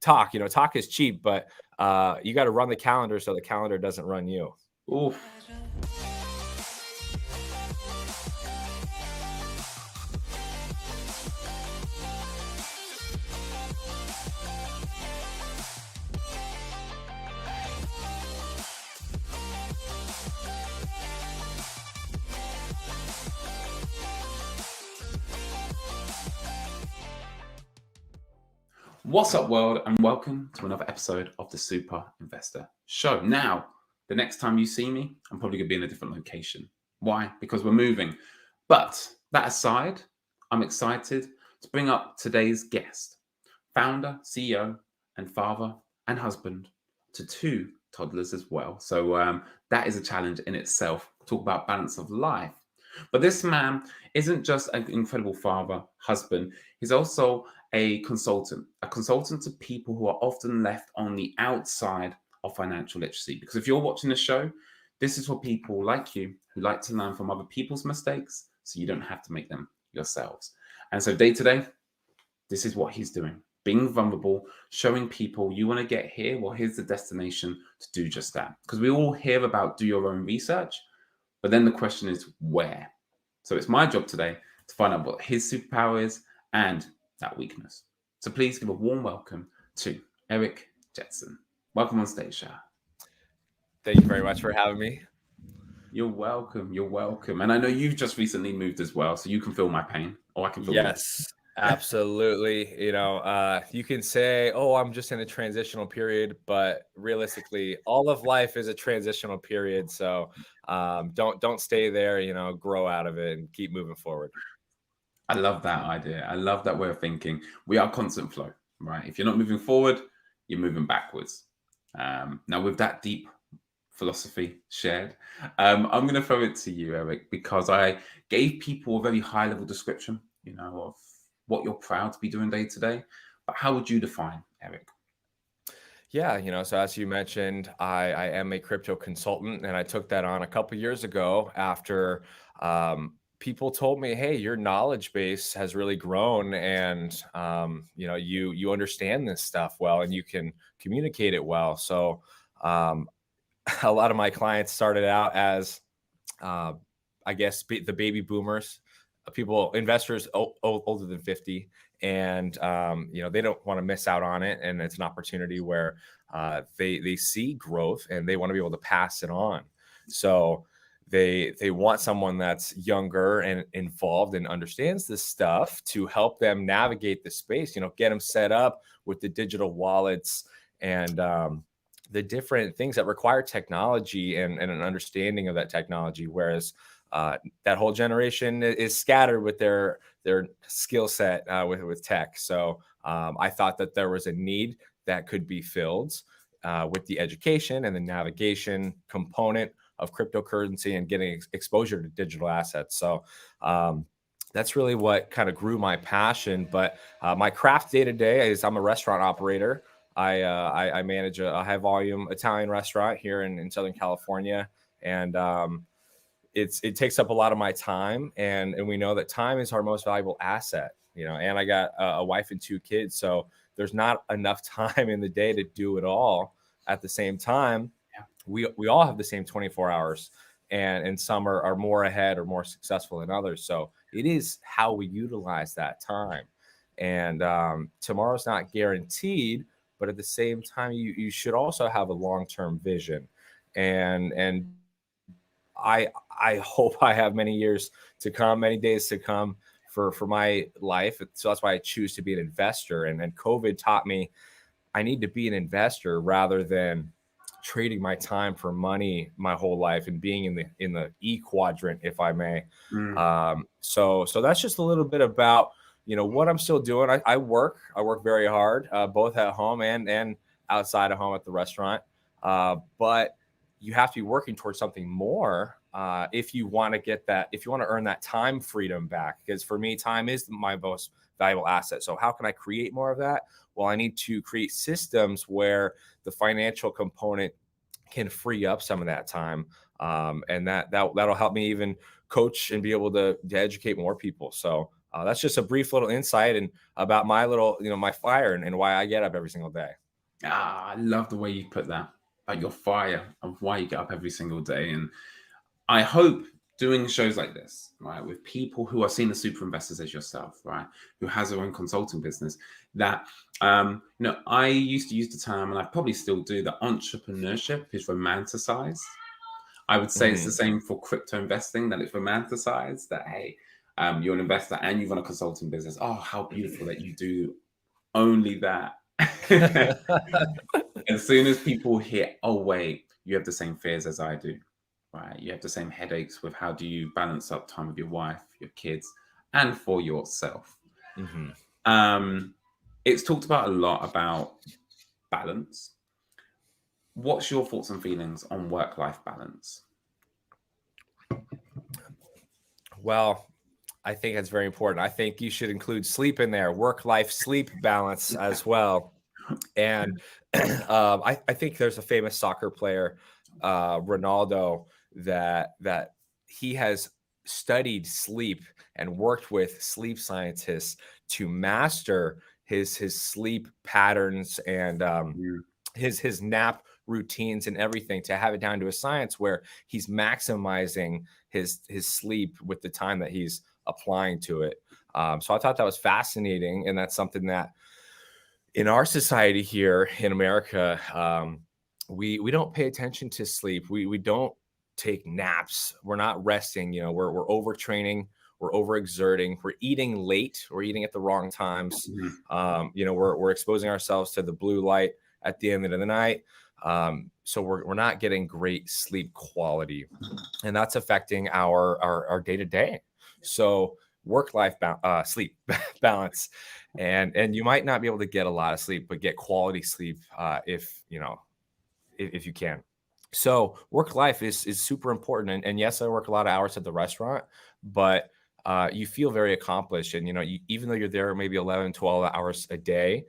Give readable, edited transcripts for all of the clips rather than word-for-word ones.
talk. Talk is cheap, but you got to run the calendar so the calendar doesn't run you. Oof. What's up, world, and welcome to another episode of the Super Investor Show. Now, the next time you see me, I'm probably going to be in a different location. Why? Because we're moving. But that aside, I'm excited to bring up today's guest, founder, CEO, and father and husband to 2 toddlers as well. So that is a challenge in itself. Talk about balance of life. But this man isn't just an incredible father, husband, he's also a consultant to people who are often left on the outside of financial literacy. Because if you're watching the show, this is for people like you who like to learn from other people's mistakes so you don't have to make them yourselves. And so day to day, this is what he's doing. Being vulnerable, showing people you want to get here, well, here's the destination to do just that. Because we all hear about do your own research, but then the question is where? So it's my job today to find out what his superpower is and that weakness. So please give a warm welcome to Eric Jetson. Welcome on stage, sir. Thank you very much for having me. You're welcome. You're welcome. And I know you've just recently moved as well, so you can feel my pain, or I can feel yours. Yes, absolutely. You can say, "Oh, I'm just in a transitional period," but realistically, all of life is a transitional period. So don't stay there. Grow out of it and keep moving forward. I love that idea. I love that way of thinking. We are constant flow, right? If you're not moving forward, you're moving backwards. Now, with that deep philosophy shared, I'm going to throw it to you, Eric, because I gave people a very high level description, of what you're proud to be doing day to day. But how would you define Eric? Yeah, so as you mentioned, I am a crypto consultant, and I took that on a couple years ago after people told me, "Hey, your knowledge base has really grown, and you understand this stuff well, and you can communicate it well." So a lot of my clients started out as, I guess, the baby boomers, investors older than 50. And, they don't want to miss out on it. And it's an opportunity where they see growth and they want to be able to pass it on. So they want someone that's younger and involved and understands this stuff to help them navigate the space, get them set up with the digital wallets and the different things that require technology and an understanding of that technology. Whereas that whole generation is scattered with their skill set with tech. So I thought that there was a need that could be filled with the education and the navigation component of cryptocurrency and getting exposure to digital assets. So that's really what kind of grew my passion. But my craft day to day is I'm a restaurant operator. I manage a high volume Italian restaurant here in Southern California. And it takes up a lot of my time, and we know that time is our most valuable asset, and I got a wife and 2 kids. So there's not enough time in the day to do it all at the same time. We all have the same 24 hours, and some are more ahead or more successful than others. So it is how we utilize that time. And tomorrow's not guaranteed, but at the same time, you should also have a long-term vision. And I hope I have many years to come, many days to come for my life. So that's why I choose to be an investor. And then COVID taught me I need to be an investor rather than trading my time for money my whole life and being in the E quadrant, if I may. So that's just a little bit about what I'm still doing. I work very hard, both at home and outside of home at the restaurant. But you have to be working towards something more if you want to get that, if you want to earn that time freedom back. Because for me, time is my most valuable asset. So how can I create more of that? Well, I need to create systems where the financial component can free up some of that time. And that'll help me even coach and be able to educate more people. So That's just a brief little insight and about my little, my fire and why I get up every single day. I love the way you put that, like your fire of why you get up every single day. And I hope doing shows like this, right, with people who are seen as super investors as yourself, right, who has their own consulting business, that, I used to use the term, and I probably still do, that entrepreneurship is romanticized. I would say it's the Mhm. same for crypto investing, that it's romanticized, that, hey, you're an investor and you run a consulting business. Oh, how beautiful that you do only that. As soon as people hear, oh, wait, you have the same fears as I do, right? You have the same headaches with how do you balance up time with your wife, your kids, and for yourself. Mhm. Um, it's talked about a lot about balance. What's your thoughts and feelings on work-life balance? Well, I think that's very important. I think you should include sleep in there, work-life sleep balance as well. And I think there's a famous soccer player, Ronaldo, that he has studied sleep and worked with sleep scientists to master his sleep patterns and Mm, his nap routines and everything to have it down to a science where he's maximizing his sleep with the time that he's applying to it. So I thought that was fascinating, and that's something that in our society here in America, we don't pay attention to sleep. We don't take naps. We're not resting. We're overtraining. We're overexerting. We're eating late. We're eating at the wrong times. mhm. We're exposing ourselves to the blue light at the end of the night. So we're not getting great sleep quality, and that's affecting our day to day. So work life sleep balance, and you might not be able to get a lot of sleep, but get quality sleep if you can. So work life is super important, and yes, I work a lot of hours at the restaurant, but you feel very accomplished, and even though you're there maybe 11, 12 hours a day,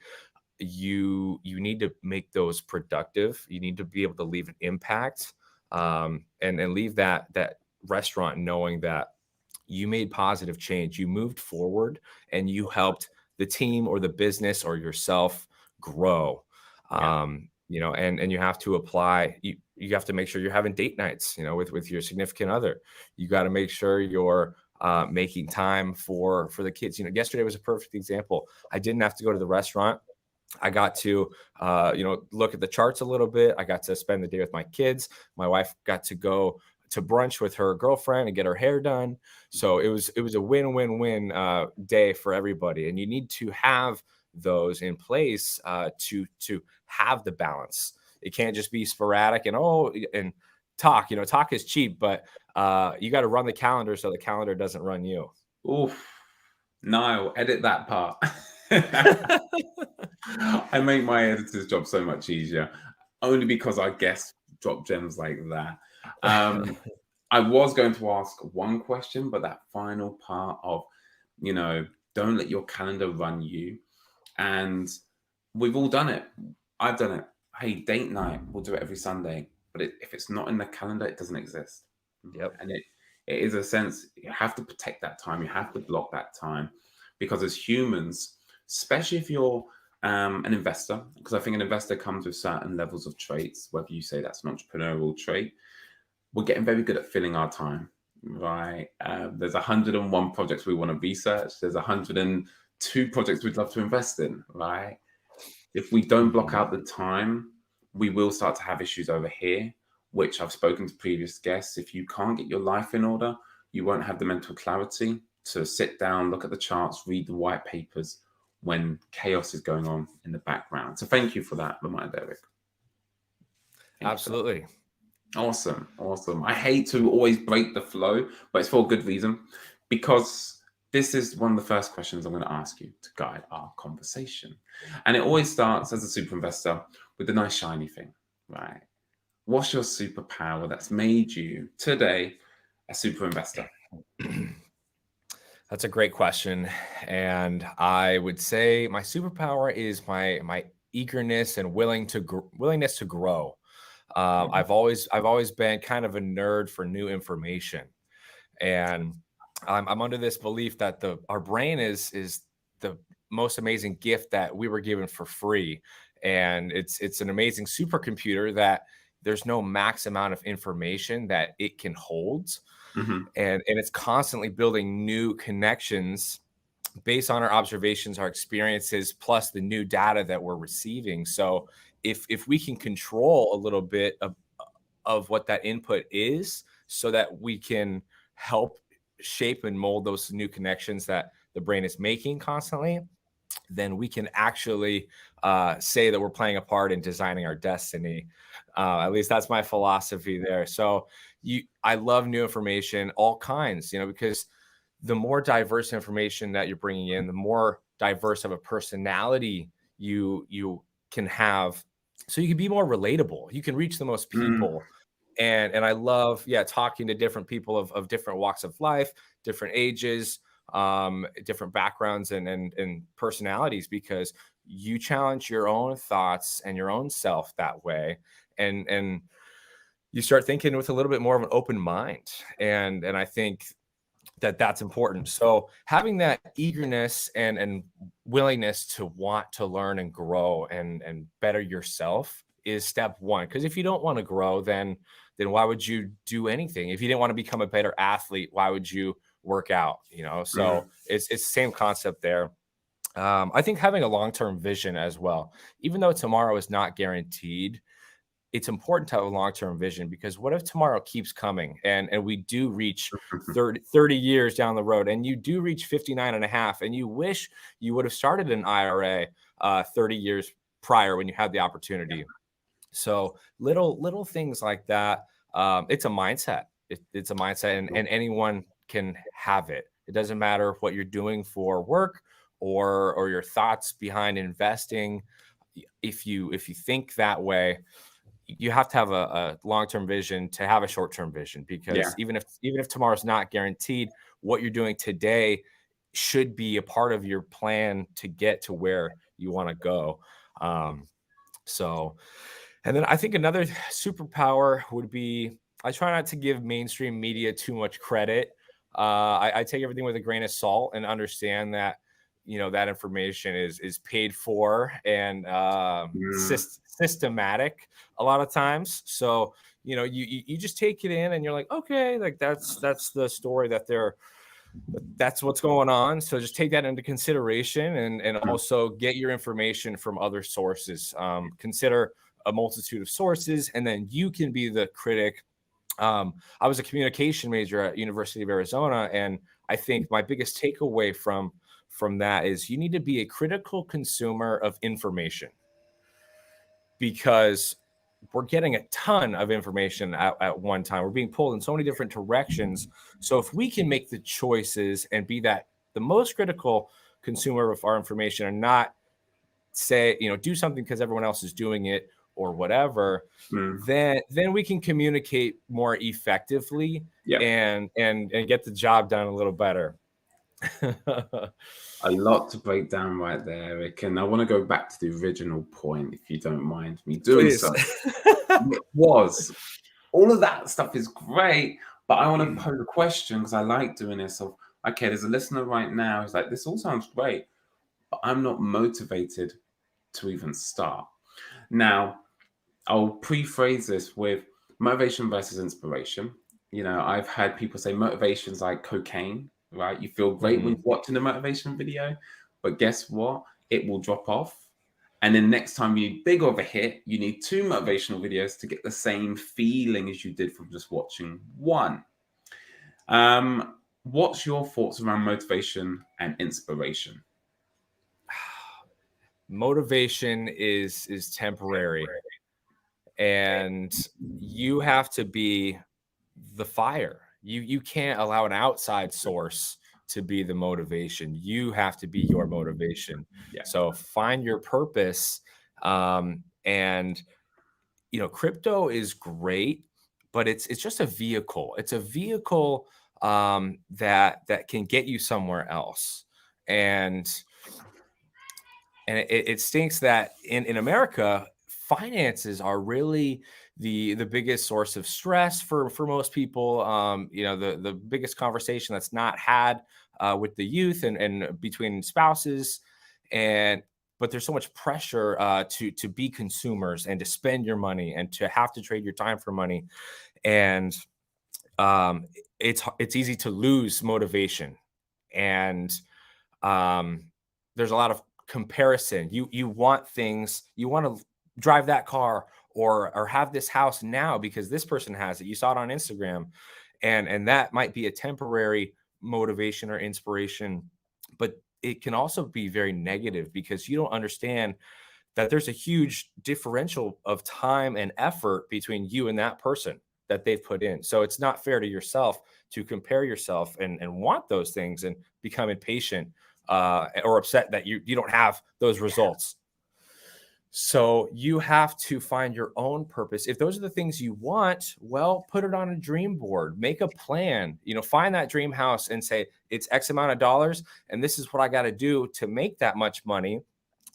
you need to make those productive. You need to be able to leave an impact, and leave that restaurant knowing that you made positive change. You moved forward and you helped the team or the business or yourself grow. Yeah. And you have to apply. You have to make sure you're having date nights, with your significant other. You got to make sure you're making time for the kids. Yesterday was a perfect example. I didn't have to go to the restaurant. I got to, look at the charts a little bit. I got to spend the day with my kids. My wife got to go to brunch with her girlfriend and get her hair done. So it was a win-win-win day for everybody. And you need to have those in place to have the balance. It can't just be sporadic and talk. Talk is cheap, but you got to run the calendar so the calendar doesn't run you. Oof. No, edit that part. I make my editor's job so much easier, only because I guess drop gems like that. Um, I was going to ask one question, but that final part of, you know, don't let your calendar run you. And we've all done it. I've done it. Hey, date night, we'll do it every Sunday. But if it's not in the calendar, it doesn't exist. Yep. And it is a sense, you have to protect that time. You have to block that time. Because as humans, especially if you're an investor, because I think an investor comes with certain levels of traits, whether you say that's an entrepreneurial trait, we're getting very good at filling our time, right? There's 101 projects we want to research. There's 102 projects we'd love to invest in, right? If we don't block Mhm. out the time, we will start to have issues over here, which I've spoken to previous guests. If you can't get your life in order, you won't have the mental clarity to sit down, look at the charts, read the white papers when chaos is going on in the background. So thank you for that reminder, Eric. Thank you for that. Absolutely. Awesome. Awesome. I hate to always break the flow, but it's for a good reason because this is one of the first questions I'm going to ask you to guide our conversation. And it always starts as a super investor with the nice shiny thing, right? What's your superpower that's made you today a super investor? That's a great question, and I would say my superpower is my eagerness and willingness to grow. Mhm. I've always been kind of a nerd for new information, and I'm under this belief that our brain is the most amazing gift that we were given for free, and it's an amazing supercomputer that there's no max amount of information that it can hold, Hmm. and it's constantly building new connections based on our observations, our experiences, plus the new data that we're receiving. So if we can control a little bit of what that input is, so that we can help shape and mold those new connections that the brain is making constantly, then we can actually say that we're playing a part in designing our destiny. At least that's my philosophy there. So I love new information, all kinds, because the more diverse information that you're bringing in, the more diverse of a personality you can have, so you can be more relatable. You can reach the most Mm. people, and I love, yeah, talking to different people of different walks of life, different ages, different backgrounds and personalities, because you challenge your own thoughts and your own self that way, and you start thinking with a little bit more of an open mind, and I think that that's important. So having that eagerness and willingness to want to learn and grow and better yourself is step one. Because if you don't want to grow, then why would you do anything? If you didn't want to become a better athlete, why would you work out? Mm. So it's the same concept there. I think having a long-term vision as well, even though tomorrow is not guaranteed, it's important to have a long-term vision, because what if tomorrow keeps coming and we do reach 30 years down the road, and you do reach 59 and a half, and you wish you would have started an IRA 30 years prior when you had the opportunity. So little things like that. It's a mindset. It's a mindset, and anyone can have it. It doesn't matter what you're doing for work or your thoughts behind investing. If you think that way, you have to have a long-term vision to have a short-term vision, Yeah. because even if tomorrow's not guaranteed, what you're doing today should be a part of your plan to get to where you want to go. Um, so, and then I think another superpower would be, I try not to give mainstream media too much credit. I take everything with a grain of salt and understand that that information is paid for and Mm. systematic a lot of times. So you just take it in and you're like, okay, like that's the story that's what's going on. So just take that into consideration, and Mm. also get your information from other sources. Consider a multitude of sources, and then you can be the critic. I was a communication major at University of Arizona, and I think my biggest takeaway from that is you need to be a critical consumer of information, because we're getting a ton of information at one time. We're being pulled in so many different directions. So if we can make the choices and be the most critical consumer of our information, and not say, do something because everyone else is doing it or whatever, Mm. then we can communicate more effectively Yeah. and get the job done a little better. A lot to break down right there, Eric. And I want to go back to the original point, if you don't mind me doing Please. so. It was all of that stuff is great, but I want to pose a question because I like doing this. Of okay, there's a listener right now who's like, this all sounds great, but I'm not motivated to even start. Now, I'll pre-phrase this with motivation versus inspiration. I've had people say motivation's like cocaine, right? You feel great when Mhm. you're watching a motivation video, but guess what? It will drop off. And then next time you need bigger of a hit, you need two motivational videos to get the same feeling as you did from just watching one. What's your thoughts around motivation and inspiration? Motivation is temporary, and you have to be the fire. You can't allow an outside source to be the motivation. You have to be your motivation. Yeah. So find your purpose. And crypto is great, but it's just a vehicle. It's a vehicle that can get you somewhere else. And it stinks that in America, finances are really the biggest source of stress for most people. The biggest conversation that's not had with the youth and between spouses, and but there's so much pressure to be consumers and to spend your money and to have to trade your time for money, and um, it's easy to lose motivation, and um, there's a lot of comparison. You want things, you want to drive that car or have this house now because this person has it. You saw it on Instagram, and that might be a temporary motivation or inspiration, but it can also be very negative because you don't understand that there's a huge differential of time and effort between you and that person that they've put in. So it's not fair to yourself to compare yourself and want those things and become impatient or upset that you don't have those results. So you have to find your own purpose. If those are the things you want, well, put it on a dream board, make a plan, find that dream house and say it's X amount of dollars. And this is what I got to do to make that much money.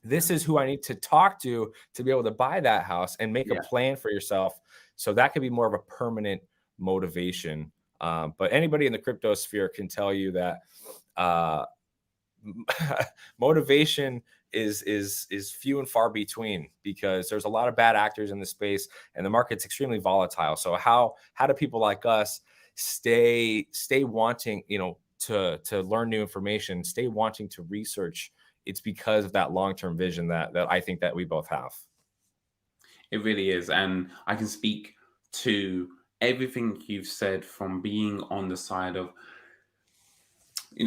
This is who I need to talk to be able to buy that house, and make a plan for yourself. So that could be more of a permanent motivation. But anybody in the crypto sphere can tell you that motivation is few and far between, because there's a lot of bad actors in the space and the market's extremely volatile. So how do people like us stay wanting, to learn new information, stay wanting to research? It's because of that long-term vision that I think that we both have. It really is. And I can speak to everything you've said, from being on the side of,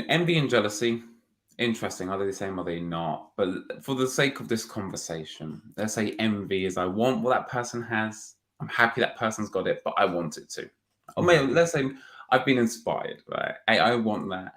envy and jealousy. Interesting. Are they the same? Are they not? But for the sake of this conversation, let's say envy is, I want what that person has. I'm happy that person's got it, but I want it too. Or maybe let's say I've been inspired, right? I want that.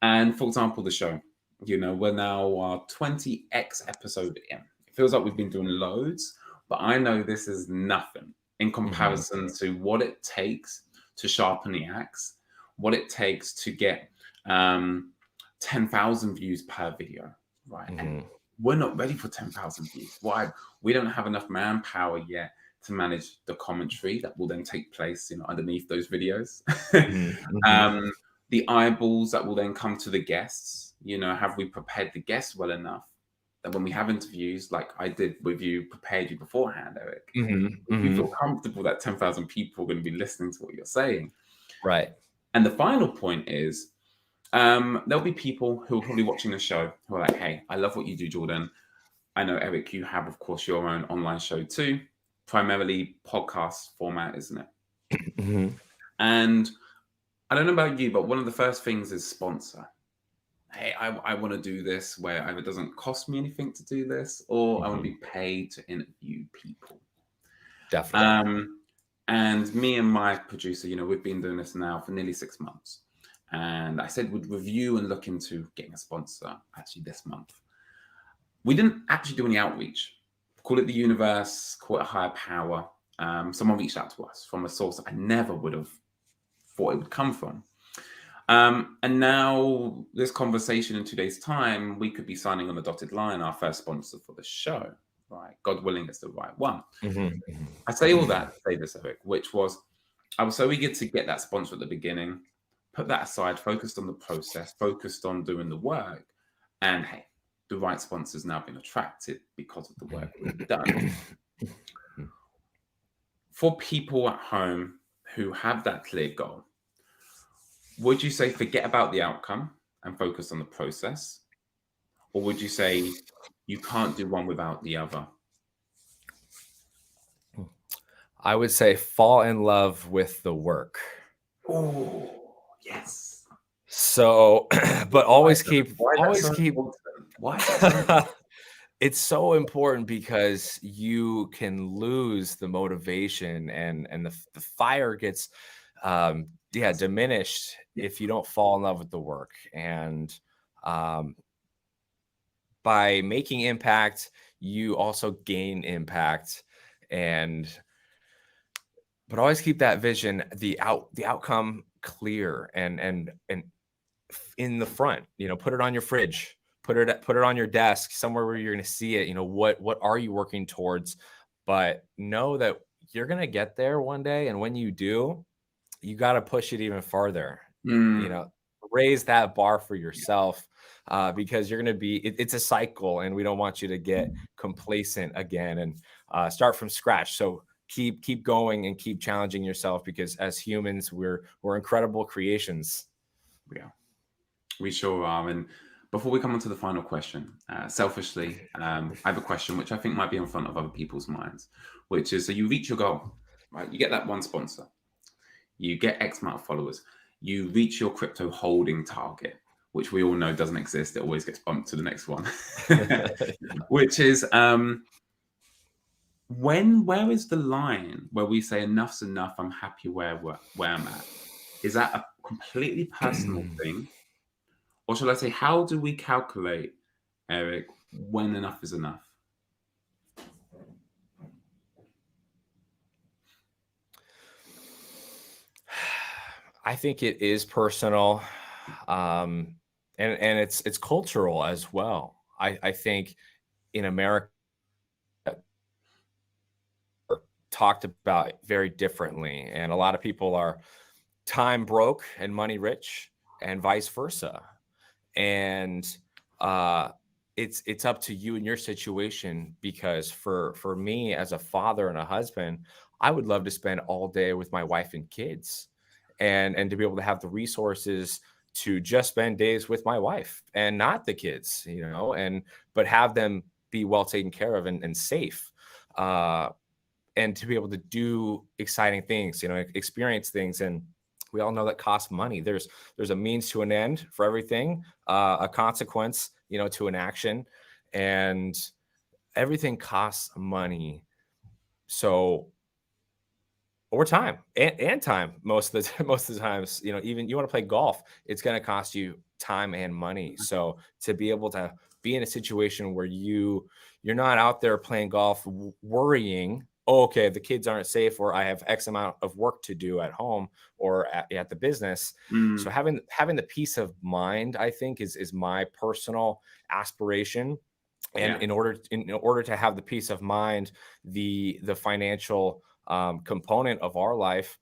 And for example, the show, we're now our 20x episode in. It feels like we've been doing loads, but I know this is nothing in comparison to what it takes to sharpen the axe, what it takes to get 10,000 views per video, right? And we're not ready for 10,000 views. Why? We don't have enough manpower yet to manage the commentary that will then take place, underneath those videos. The eyeballs that will then come to the guests. Have we prepared the guests well enough that when we have interviews, like I did with you, prepared you beforehand, Eric? You feel comfortable that 10,000 people are going to be listening to what you're saying, right? And the final point is, there'll be people who are probably watching the show who are like, hey, I love what you do, Jordan. I know, Eric, you have, of course, your own online show too, primarily podcast format, isn't it? And I don't know about you, but one of the first things is sponsor. Hey, I want to do this where either it doesn't cost me anything to do this, or I want to be paid to interview people. Definitely. And me and my producer, we've been doing this now for nearly 6 months. And I said we'd review and look into getting a sponsor actually this month. We didn't actually do any outreach. Call it the universe, call it a higher power. Someone reached out to us from a source I never would have thought it would come from. And now this conversation in 2 days' time, we could be signing on the dotted line our first sponsor for the show, right? God willing, it's the right one. I say all that to say this, Eric, which was, I was so eager to get that sponsor at the beginning, put that aside, focused on the process, focused on doing the work. And hey, the right sponsor's now been attracted because of the work we've done. For people at home who have that clear goal, would you say forget about the outcome and focus on the process? Or would you say you can't do one without the other? I would say fall in love with the work. Oh, yes. So, but always keep. Why? It's so important because you can lose the motivation and the fire gets diminished if you don't fall in love with the work. And by making impact, you also gain impact. But always keep that vision, the outcome clear and in the front. Put it on your fridge, put it on your desk, somewhere where you're going to see it. What are you working towards? but know that you're going to get there one day. And when you do, you got to push it even farther, you Mm, know, raise that bar for yeah, yourself, because you're going to be, it's a cycle and we don't want you to get complacent again and start from scratch. So keep going and keep challenging yourself, because as humans, we're incredible creations. yeah, we sure are. And before we come on to the final question, selfishly, I have a question which I think might be in front of other people's minds, which is: so you reach your goal, right? You get that one sponsor, you get X amount of followers, you reach your crypto holding target, which we all know doesn't exist. It always gets bumped to the next one, which is where is the line where we say enough's enough? I'm happy where I'm at. Is that a completely personal thing, or shall I say, how do we calculate, Eric, when enough is enough? I think it is personal, and it's cultural as well. I think in America, talked about very differently, and a lot of people are time broke and money rich, and vice versa. And uh, it's up to you and your situation, because for me as a father and a husband, I would love to spend all day with my wife and kids, and to be able to have the resources to just spend days with my wife and not the kids, and but have them be well taken care of and safe. And to be able to do exciting things, experience things. And we all know that costs money. There's a means to an end for everything, a consequence, to an action, and everything costs money. So, or time and time, most of the most of the times, even you want to play golf, it's going to cost you time and money. So to be able to be in a situation where you're not out there playing golf worrying, oh, okay, the kids aren't safe, or I have X amount of work to do at home or at the business. So Mm, having the peace of mind, I think, is my personal aspiration. And yeah, in order to have the peace of mind, the financial component of our life,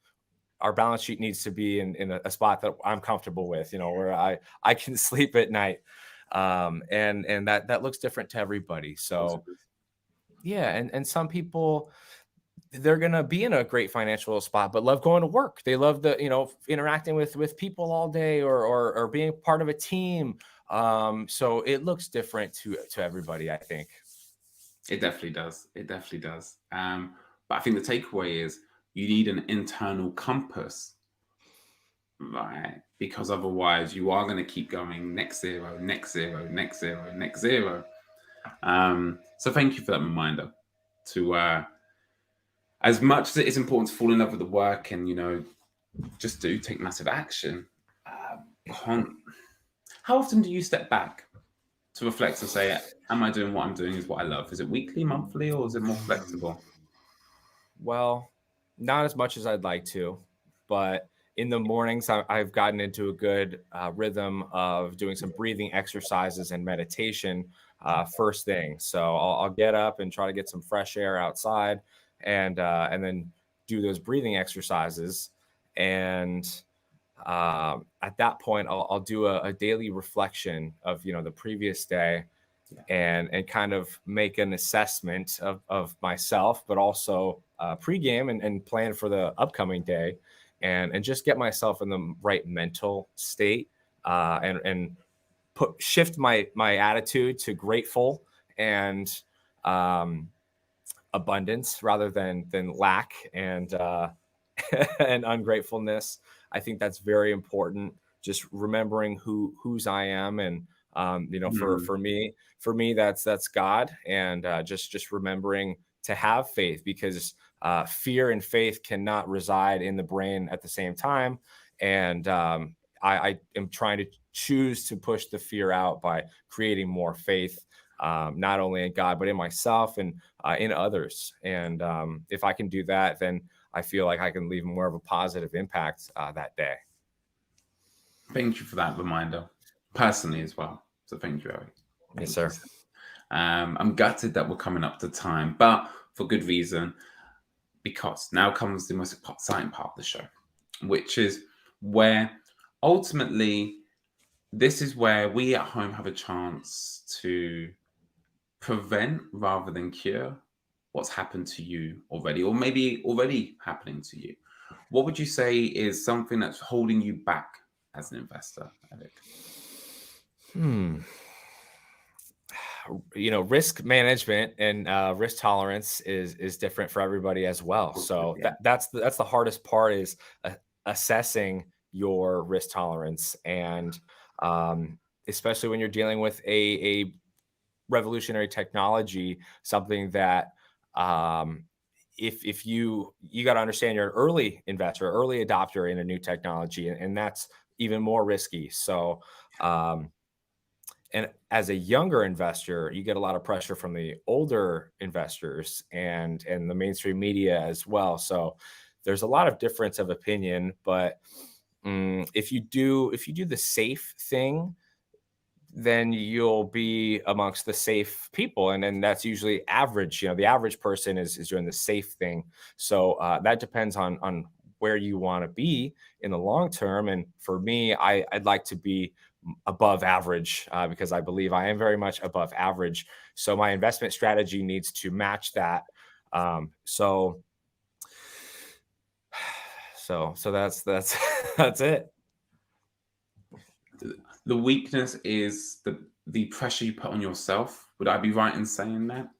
our balance sheet needs to be in a spot that I'm comfortable with, where I can sleep at night. And that looks different to everybody. of course it So is. yeah, and some people, they're gonna be in a great financial spot, but love going to work. They love interacting with people all day, or being part of a team. So it looks different to everybody, I think. It definitely does. It definitely does. But I think the takeaway is you need an internal compass, right? Because otherwise, you are going to keep going next zero, next zero, next zero, next zero. So thank you for that reminder to, as much as it is important to fall in love with the work and, just do take massive action. Con- How often do you step back to reflect and say, am I doing what I'm doing is what I love? Is it weekly, monthly, or is it more flexible? Well, not as much as I'd like to, but in the mornings, I've gotten into a good rhythm of doing some breathing exercises and meditation first thing. So I'll get up and try to get some fresh air outside, and then do those breathing exercises. And at that point, I'll do a daily reflection of the previous day, Yeah. and kind of make an assessment of myself, but also pregame and plan for the upcoming day, and just get myself in the right mental state, and shift my attitude to grateful and um, abundance rather than lack and and ungratefulness. I think that's very important. Just remembering whose I am, and for Mm, for me that's God, and just remembering to have faith, because fear and faith cannot reside in the brain at the same time. And I am trying to choose to push the fear out by creating more faith, not only in God but in myself and in others. And if I can do that, then I feel like I can leave more of a positive impact that day. thank you for that reminder, personally as well. So thank you, Eric. Yes, Thank you, sir. sir. I'm gutted that we're coming up to time, but for good reason, because now comes the most exciting part of the show, which is where ultimately this is where we at home have a chance to prevent rather than cure what's happened to you already, or maybe already happening to you. What would you say is something that's holding you back as an investor, Eric? Hmm. Risk management and risk tolerance is different for everybody as well. So Yeah. that's the hardest part is assessing your risk tolerance, and um, especially when you're dealing with a revolutionary technology, something that if you got to understand you're an early investor, early adopter in a new technology, and that's even more risky. So um, and as a younger investor, you get a lot of pressure from the older investors and the mainstream media as well. So there's a lot of difference of opinion, but if you do the safe thing, then you'll be amongst the safe people, and then that's usually average. The average person is doing the safe thing. So that depends on where you want to be in the long term. And for me, I'd like to be above average, because I believe I am very much above average. So my investment strategy needs to match that. So that's that's it. The weakness is the pressure you put on yourself. Would I be right in saying that?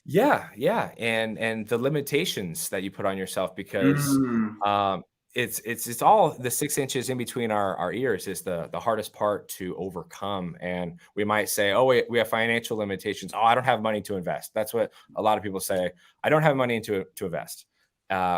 Yeah, yeah, and the limitations that you put on yourself, because Mm. um, it's all the 6 inches in between our ears is the hardest part to overcome. And we might say, oh wait, we have financial limitations. Oh, I don't have money to invest. That's what a lot of people say. I don't have money to invest.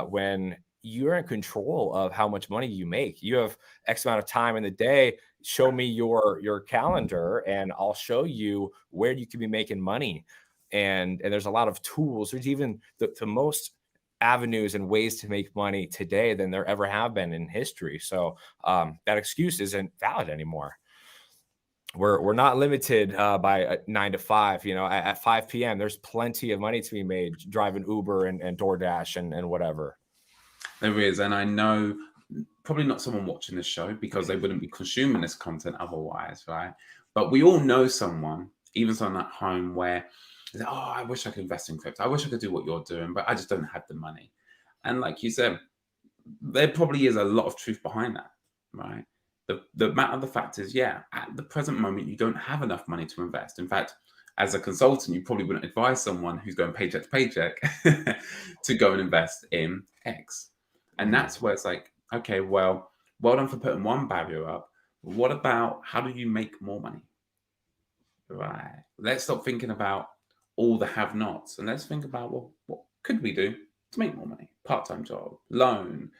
When you're in control of how much money you make, you have X amount of time in the day. Show me your calendar, and I'll show you where you could be making money. And there's a lot of tools. There's even the most avenues and ways to make money today than there ever have been in history. So that excuse isn't valid anymore. We're not limited by 9 to 5. At 5 p.m. there's plenty of money to be made driving Uber and DoorDash and whatever. There is, and I know probably not someone watching this show because they wouldn't be consuming this content otherwise, right? But we all know someone, even someone at home, where they say, "Oh, I wish I could invest in crypto. I wish I could do what you're doing, but I just don't have the money." And like you said, there probably is a lot of truth behind that, right? The matter of the fact is, yeah, at the present moment, you don't have enough money to invest. In fact, as a consultant, you probably wouldn't advise someone who's going paycheck to paycheck to go and invest in X. And Mhm. that's where it's like, okay, well done for putting one barrier up. What about how do you make more money? Right. Let's stop thinking about all the have-nots and let's think about, well, what could we do to make more money? Part-time job, loan,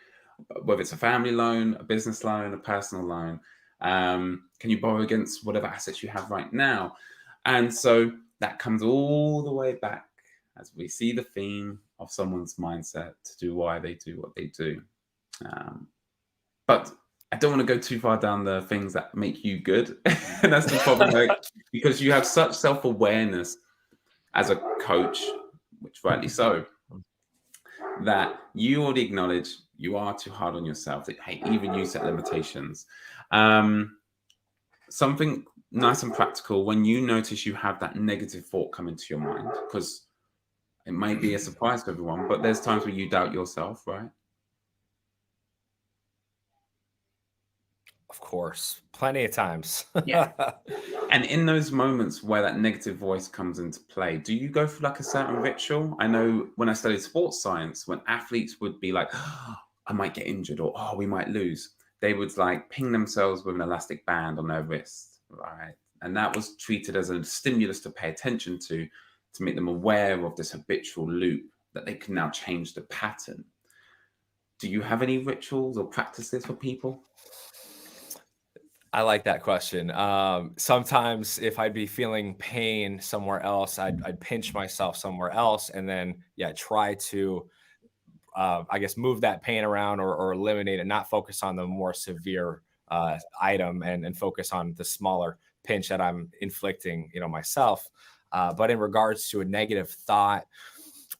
whether it's a family loan, a business loan, a personal loan. Can you borrow against whatever assets you have right now? And so that comes all the way back as we see the theme of someone's mindset to do why they do what they do. Um, but I don't want to go too far down the things that make you good. And that's the problem, like, because you have such self-awareness as a coach, which rightly so, that you already acknowledge you are too hard on yourself. That, hey, even you set limitations. Um, Something nice and practical when you notice you have that negative thought come into your mind, because it may be a surprise to everyone, but there's times where you doubt yourself, right? Of course, plenty of times. Yeah. And in those moments where that negative voice comes into play, do you go through like a certain ritual? I know when I studied sports science, when athletes would be like, oh, I might get injured or oh, we might lose, they would like ping themselves with an elastic band on their wrist, right? And that was treated as a stimulus to pay attention to make them aware of this habitual loop that they can now change the pattern. Do you have any rituals or practices for people? I like that question. Sometimes if I'd be feeling pain somewhere else, I'd pinch myself somewhere else, and then yeah, try to I guess move that pain around, or eliminate it, not focus on the more severe item, and focus on the smaller pinch that I'm inflicting, myself. But in regards to a negative thought,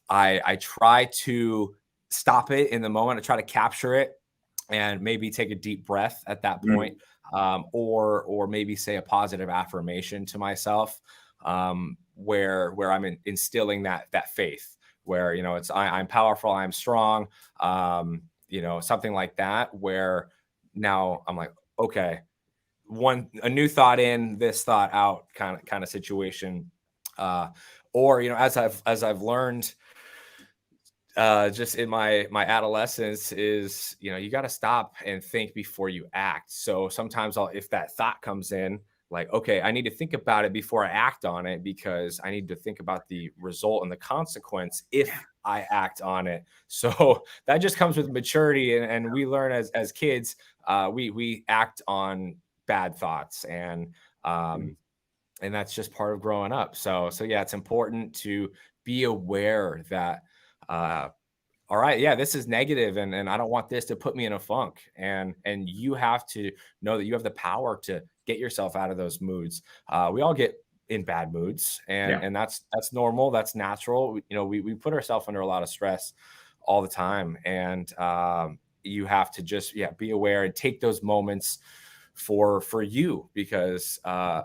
I try to stop it in the moment. I try to capture it and maybe take a deep breath at that point, Mm. or maybe say a positive affirmation to myself, where I'm instilling that faith, where it's I'm powerful, I'm strong, something like that. Where now I'm like, okay, a new thought in, this thought out, kind of situation, uh, or as I've learned just in my adolescence is you got to stop and think before you act. So sometimes if that thought comes in, like, okay, I need to think about it before I act on it, because I need to think about the result and the consequence Yeah. if I act on it. So that just comes with maturity, and we learn as kids, we act on bad thoughts, Mm. um and that's just part of growing up. So yeah, it's important to be aware that, uh all right, yeah, this is negative, and I don't want this to put me in a funk. And you have to know that you have the power to get yourself out of those moods. We all get in bad moods, and Yeah. and that's normal, that's natural. We put ourselves under a lot of stress all the time, and you have to just, yeah, be aware and take those moments for you, because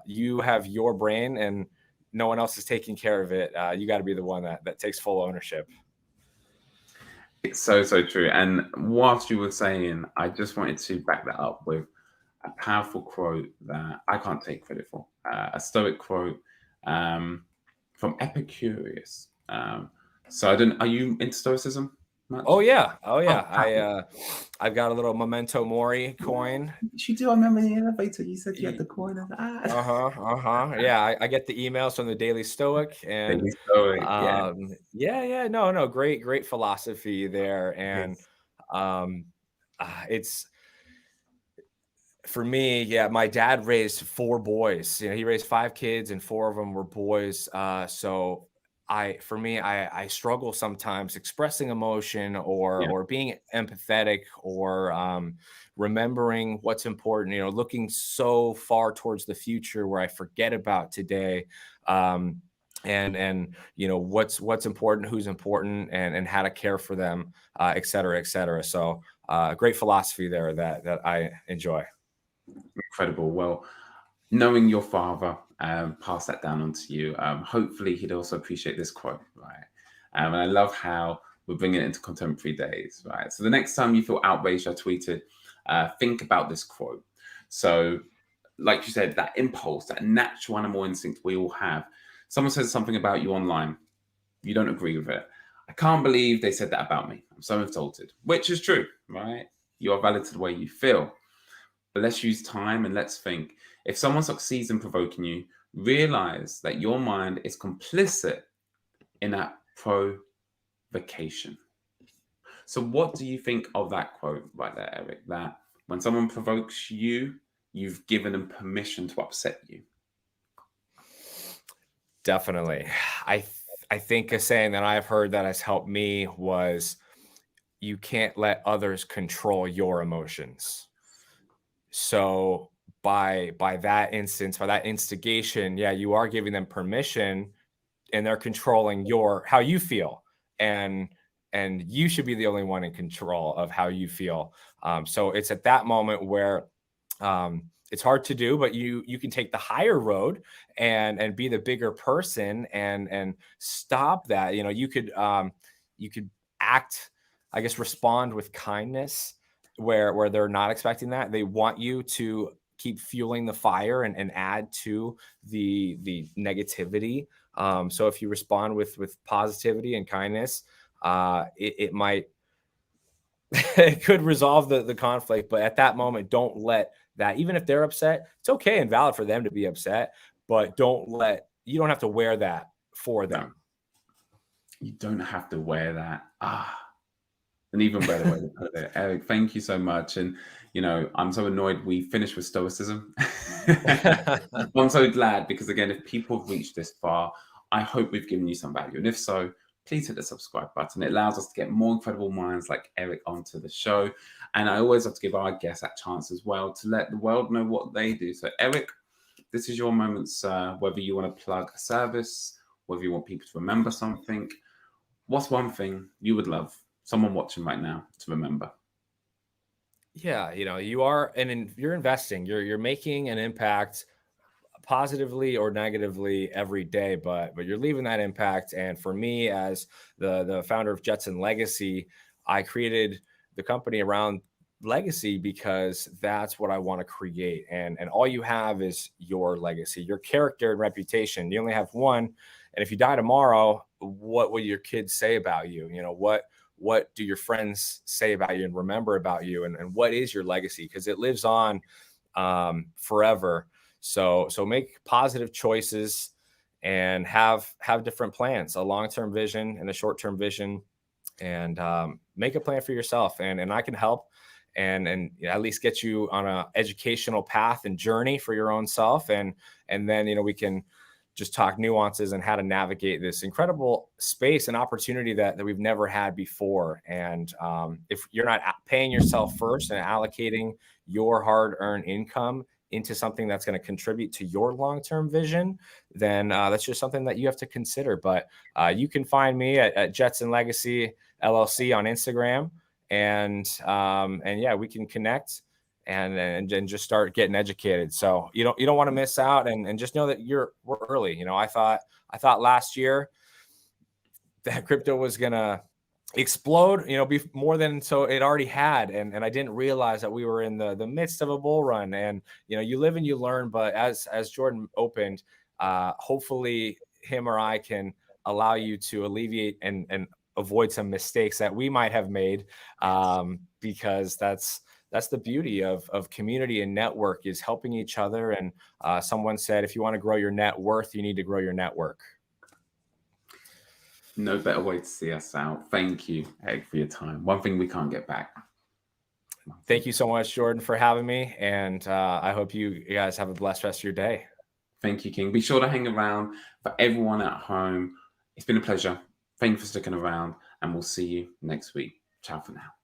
you have your brain, and no one else is taking care of it. You got to be the one that takes full ownership. It's so, so true. And whilst you were saying, I just wanted to back that up with a powerful quote that I can't take credit for, a Stoic quote from Epicurus. So I don't, are you into Stoicism much? Oh yeah, oh yeah. Oh, powerful. I've got a little memento mori Yeah, coin. you do. I remember in the elevator, you said you had Y- the coin. I was like, Uh-huh, uh-huh. Yeah, I get the emails from the Daily Stoic, and Daily Stoic, yeah. yeah, yeah, no, no, great philosophy there. And Yes. um it's for me, yeah, my dad raised four boys. He raised five kids, and four of them were boys. So for me, I struggle sometimes expressing emotion, or Yeah. being empathetic, or remembering what's important. Looking so far towards the future where I forget about today. Um, and what's important, who's important, and how to care for them, et cetera, et cetera. So great philosophy there that I enjoy. Incredible. Well, knowing your father pass that down onto you, hopefully he'd also appreciate this quote, right? And I love how we're bringing it into contemporary days, right? So the next time you feel outraged, I tweeted, think about this quote. So, like you said, that impulse, that natural animal instinct we all have. Someone says something about you online, you don't agree with it. I can't believe they said that about me. I'm so insulted, which is true, right? You are valid to the way you feel. But let's use time and let's think. If someone succeeds in provoking you, realize that your mind is complicit in that provocation. So, what do you think of that quote right there, Eric? That when someone provokes you, you've given them permission to upset you. Definitely. I I think a saying that I've heard that has helped me was, you can't let others control your emotions. So by that instance, by that instigation, yeah, you are giving them permission, and they're controlling your how you feel. And you should be the only one in control of how you feel. So it's at that moment where, it's hard to do, but you can take the higher road, and be the bigger person, and stop that. You could act, I guess, respond with kindness, where they're not expecting that. They want you to keep fueling the fire, and add to the negativity. So if you respond with positivity and kindness, it might it could resolve the conflict. But at that moment, don't let that, even if they're upset, it's okay and valid for them to be upset, but you don't have to wear that for No, them. you don't have to wear that. An even better way to put it. Eric, thank you so much. And, I'm so annoyed we finished with Stoicism. I'm so glad because, again, if people have reached this far, I hope we've given you some value. And if so, please hit the subscribe button. It allows us to get more incredible minds like Eric onto the show. And I always have to give our guests that chance as well to let the world know what they do. So, Eric, this is your moment, sir. Whether you want to plug a service, whether you want people to remember something, what's one thing you would love someone watching right now to remember? Yeah, you are, you're investing, you're making an impact positively or negatively every day, but you're leaving that impact. And for me, as the founder of Jetson Legacy, I created the company around legacy because that's what I want to create. And all you have is your legacy, your character and reputation. You only have one. And if you die tomorrow, what will your kids say about you? What do your friends say about you and remember about you? And what is your legacy? Because it lives on forever. So make positive choices and have different plans, a long-term vision and a short-term vision, and make a plan for yourself. And I can help and at least get you on a educational path and journey for your own self. And then we can just talk nuances and how to navigate this incredible space and opportunity that we've never had before. And if you're not paying yourself first and allocating your hard-earned income into something that's going to contribute to your long-term vision, then that's just something that you have to consider. But you can find me at Jetson Legacy LLC on Instagram, and yeah, we can connect and just start getting educated. So you don't want to miss out, and just know that we're early. I thought last year that crypto was gonna explode, be more than so it already had, and I didn't realize that we were in the midst of a bull run. And you live and you learn. But as Jordan opened, hopefully him or I can allow you to alleviate and avoid some mistakes that we might have made, because that's the beauty of community and network, is helping each other. And someone said, if you want to grow your net worth, you need to grow your network. No better way to see us out. Thank you, Egg, for your time. One thing we can't get back. Thank you so much, Jordan, for having me. And I hope you guys have a blessed rest of your day. Thank you, King. Be sure to hang around. For everyone at home, it's been a pleasure. Thank you for sticking around, and we'll see you next week. Ciao for now.